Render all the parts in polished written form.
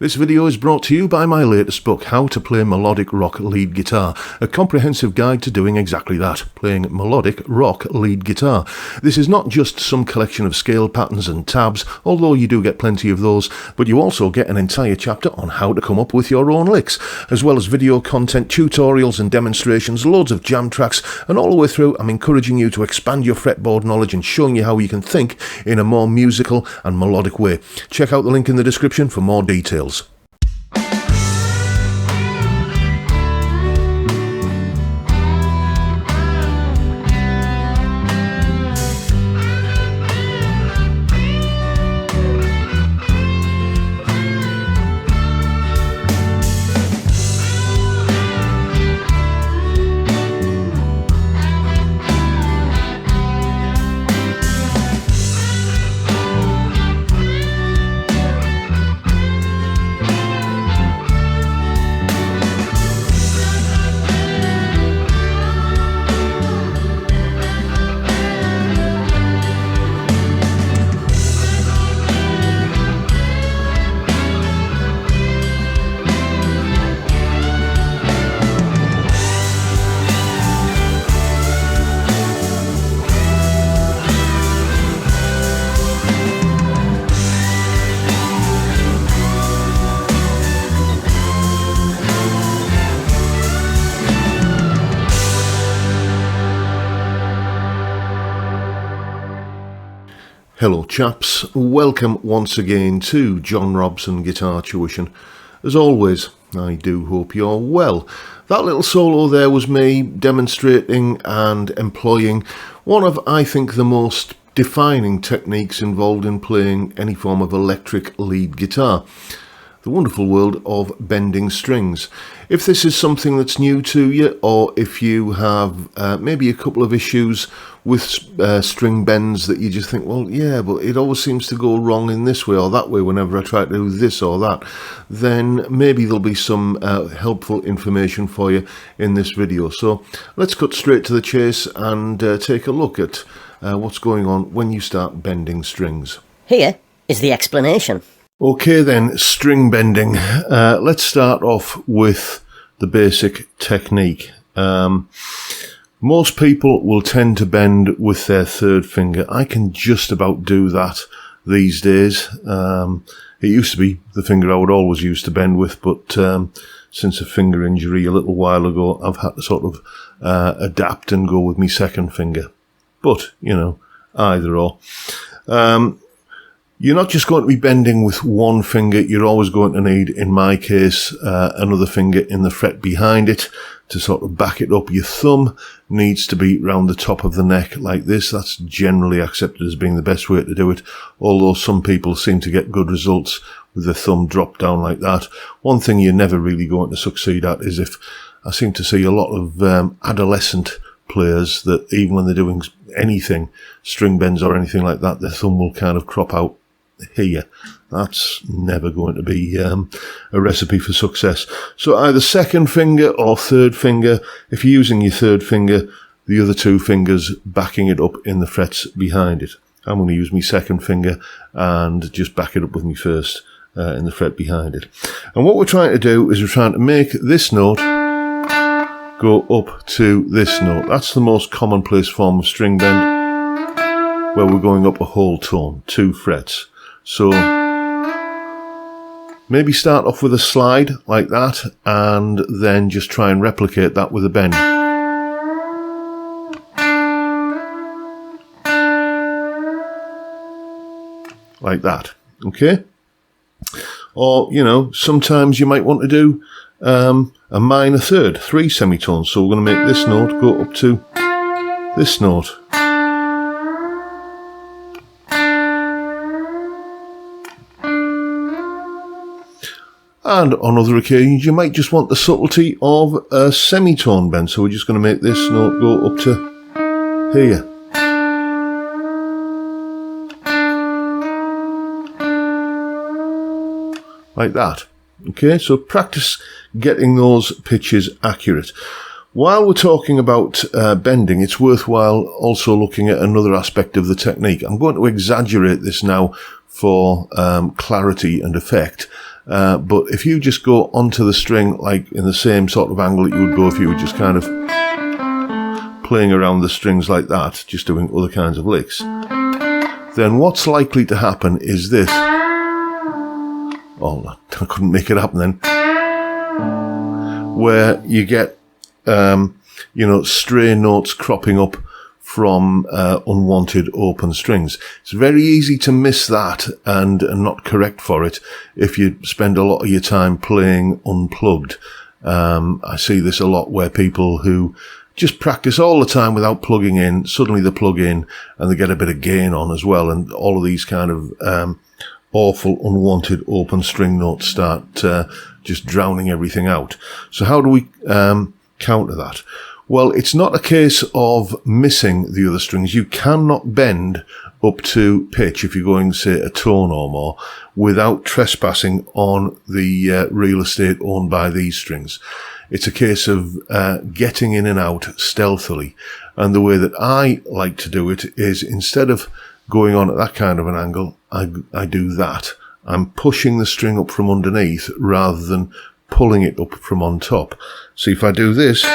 This video is brought to you by my latest book, How to Play Melodic Rock Lead Guitar, a comprehensive guide to doing exactly that, playing melodic rock lead guitar. This is not just some collection of scale patterns and tabs, although you do get plenty of those, but you also get an entire chapter on how to come up with your own licks, as well as video content, tutorials and demonstrations, loads of jam tracks, and all the way through I'm encouraging you to expand your fretboard knowledge and showing you how you can think in a more musical and melodic way. Check out the link in the description for more details. Hello chaps, welcome once again to John Robson Guitar Tuition. As always, I do hope you're well. That little solo there was me demonstrating and employing one of, I think, the most defining techniques involved in playing any form of electric lead guitar. The wonderful world of bending strings. If this is something that's new to you, or if you have maybe a couple of issues with string bends that you just think, well, yeah, but it always seems to go wrong in this way or that way whenever I try to do this or that, then maybe there'll be some helpful information for you in this video. So let's cut straight to the chase and take a look at what's going on when you start bending strings. Here is the explanation. Okay then, string bending. Let's start off with the basic technique. Most people will tend to bend with their third finger. I can just about do that these days. It used to be the finger I would always use to bend with, but since a finger injury a little while ago, I've had to sort of adapt and go with my second finger. But, you know, either or. You're not just going to be bending with one finger, you're always going to need, in my case, another finger in the fret behind it to sort of back it up. Your thumb needs to be round the top of the neck like this. That's generally accepted as being the best way to do it, although some people seem to get good results with the thumb dropped down like that. One thing you're never really going to succeed at is if I seem to see a lot of adolescent players that even when they're doing anything, string bends or anything like that, their thumb will kind of crop out here. That's never going to be a recipe for success. So either second finger or third finger. If you're using your third finger, the other two fingers backing it up in the frets behind it. I'm going to use my second finger and just back it up with my first in the fret behind it. And what we're trying to do is we're trying to make this note go up to this note. That's the most commonplace form of string bend, where we're going up a whole tone, 2 frets. So maybe start off with a slide like that and then just try and replicate that with a bend. Like that, okay? Or, you know, sometimes you might want to do a minor third, 3 semitones. So we're going to make this note go up to this note. And on other occasions, you might just want the subtlety of a semitone bend. So we're just going to make this note go up to here. Like that. Okay, so practice getting those pitches accurate. While we're talking about bending, it's worthwhile also looking at another aspect of the technique. I'm going to exaggerate this now for clarity and effect. But if you just go onto the string, like in the same sort of angle that you would go if you were just kind of playing around the strings like that, just doing other kinds of licks, then what's likely to happen is this. Oh, I couldn't make it happen then. Where you get, stray notes cropping up from unwanted open strings. It's very easy to miss that and not correct for it if you spend a lot of your time playing unplugged. I see this a lot where people who just practice all the time without plugging in, suddenly they plug in and they get a bit of gain on as well, and all of these kind of awful unwanted open string notes start just drowning everything out. So how do we counter that? Well, it's not a case of missing the other strings. You cannot bend up to pitch if you're going, say, a tone or more without trespassing on the real estate owned by these strings. It's a case of getting in and out stealthily. And the way that I like to do it is, instead of going on at that kind of an angle, I do that. I'm pushing the string up from underneath rather than pulling it up from on top. So if I do this,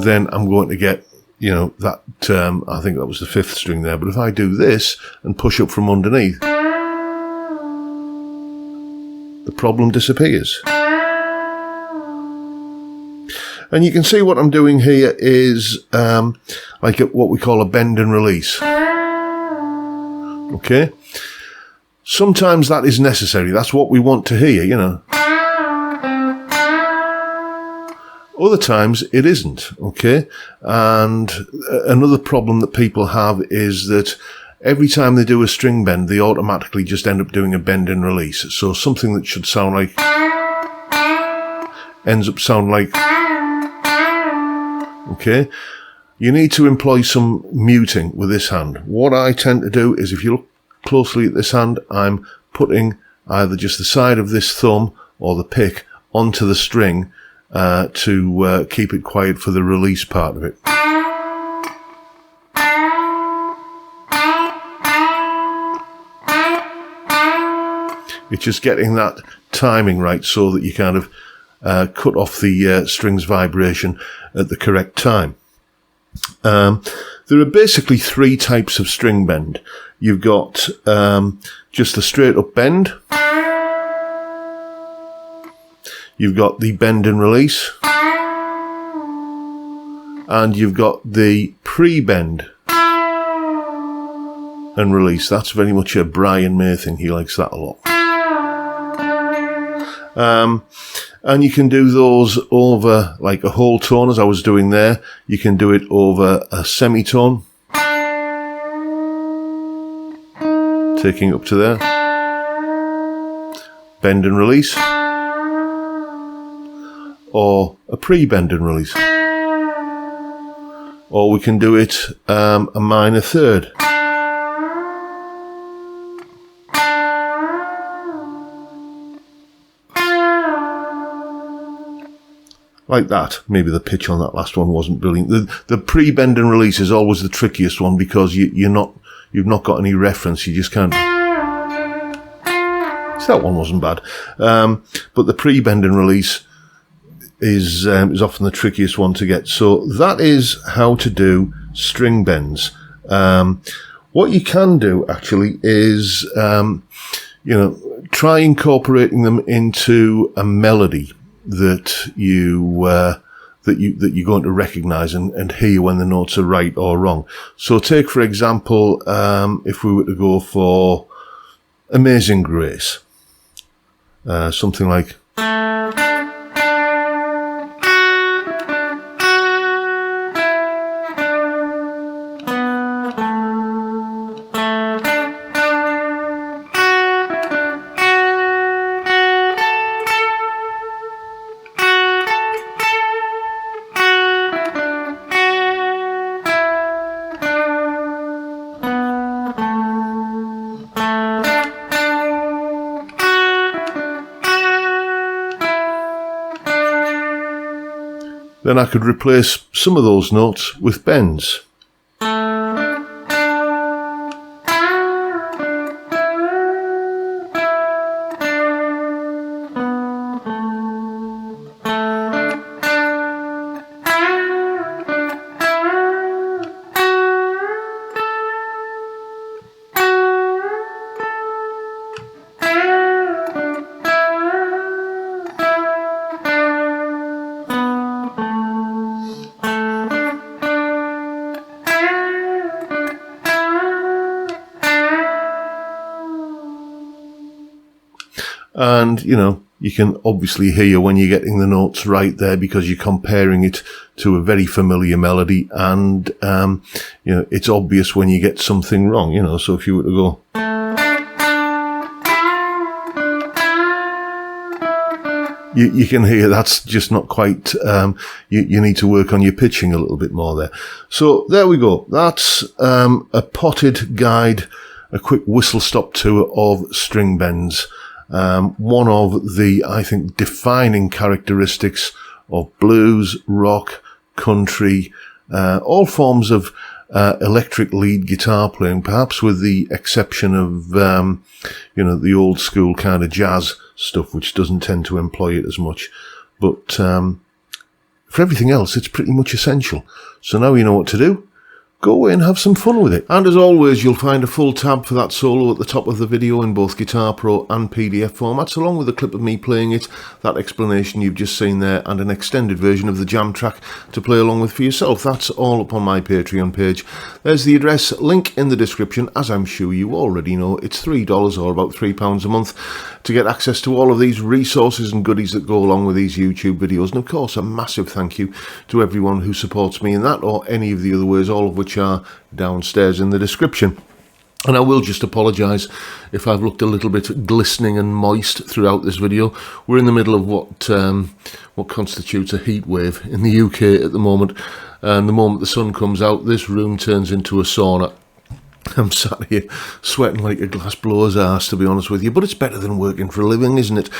then I'm going to get, that, I think that was the 5th string there. But if I do this and push up from underneath, the problem disappears. And you can see what I'm doing here is like what we call a bend and release. Okay? Sometimes that is necessary. That's what we want to hear, Other times it isn't, okay? And another problem that people have is that every time they do a string bend, they automatically just end up doing a bend and release. So something that should sound like ends up sounding like, okay? You need to employ some muting with this hand. What I tend to do is, if you look closely at this hand, I'm putting either just the side of this thumb or the pick onto the string to keep it quiet for the release part of it. It's just getting that timing right so that you kind of cut off the string's vibration at the correct time. There are basically 3 types of string bend. You've got just the straight up bend. You've got the bend and release. And you've got the pre-bend and release. That's very much a Brian May thing. He likes that a lot. And you can do those over like a whole tone, as I was doing there. You can do it over a semitone, taking up to there. Bend and release. Or a pre-bend and release. Or we can do it a minor third. Like that. Maybe the pitch on that last one wasn't brilliant. The pre-bend and release is always the trickiest one because you've not got any reference. You just can't. So that one wasn't bad. But the pre-bend and release is often the trickiest one to get. So that is how to do string bends. What you can do actually is, try incorporating them into a melody that you're going to recognise and hear when the notes are right or wrong. So take, for example, if we were to go for Amazing Grace, something like, then I could replace some of those notes with bends. And, you know, you can obviously hear when you're getting the notes right there because you're comparing it to a very familiar melody. And, you know, it's obvious when you get something wrong, you know. So if you were to go, you can hear that's just not quite, you need to work on your pitching a little bit more there. So there we go. That's a potted guide, a quick whistle-stop tour of string bends. One of the, I think, defining characteristics of blues, rock, country, all forms of electric lead guitar playing, perhaps with the exception of, you know, the old school kind of jazz stuff, which doesn't tend to employ it as much. But for everything else, it's pretty much essential. So now you know what to do. Go away and have some fun with it. And as always, you'll find a full tab for that solo at the top of the video in both Guitar Pro and PDF formats, along with a clip of me playing it, that explanation you've just seen there, and an extended version of the jam track to play along with for yourself. That's all up on my Patreon page. There's the address, link in the description. As I'm sure you already know, it's $3 or about £3 a month to get access to all of these resources and goodies that go along with these YouTube videos. And of course, a massive thank you to everyone who supports me in that or any of the other ways, all of which are downstairs in the description. And I will just apologise if I've looked a little bit glistening and moist throughout this video. We're in the middle of what constitutes a heat wave in the UK at the moment, and the moment the sun comes out, this room turns into a sauna. I'm sat here sweating like a glass blower's arse, to be honest with you, but it's better than working for a living, isn't it?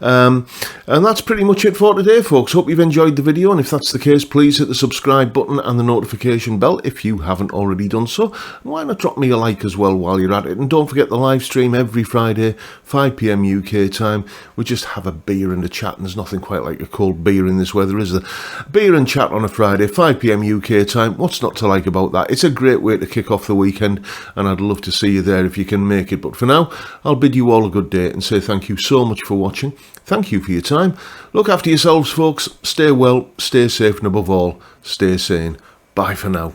And that's pretty much it for today, folks. Hope you've enjoyed the video, and if that's the case, please hit the subscribe button and the notification bell if you haven't already done so. And why not drop me a like as well while you're at it? And don't forget the live stream every Friday, 5 PM UK time. We just have a beer and a chat, and there's nothing quite like a cold beer in this weather, is there? Beer and chat on a Friday, 5 PM UK time. What's not to like about that? It's a great way to kick off the weekend, and I'd love to see you there if you can make it. But for now, I'll bid you all a good day and say thank you so much for watching. Thank you for your time. Look after yourselves, folks. Stay well, stay safe, and above all, stay sane. Bye for now.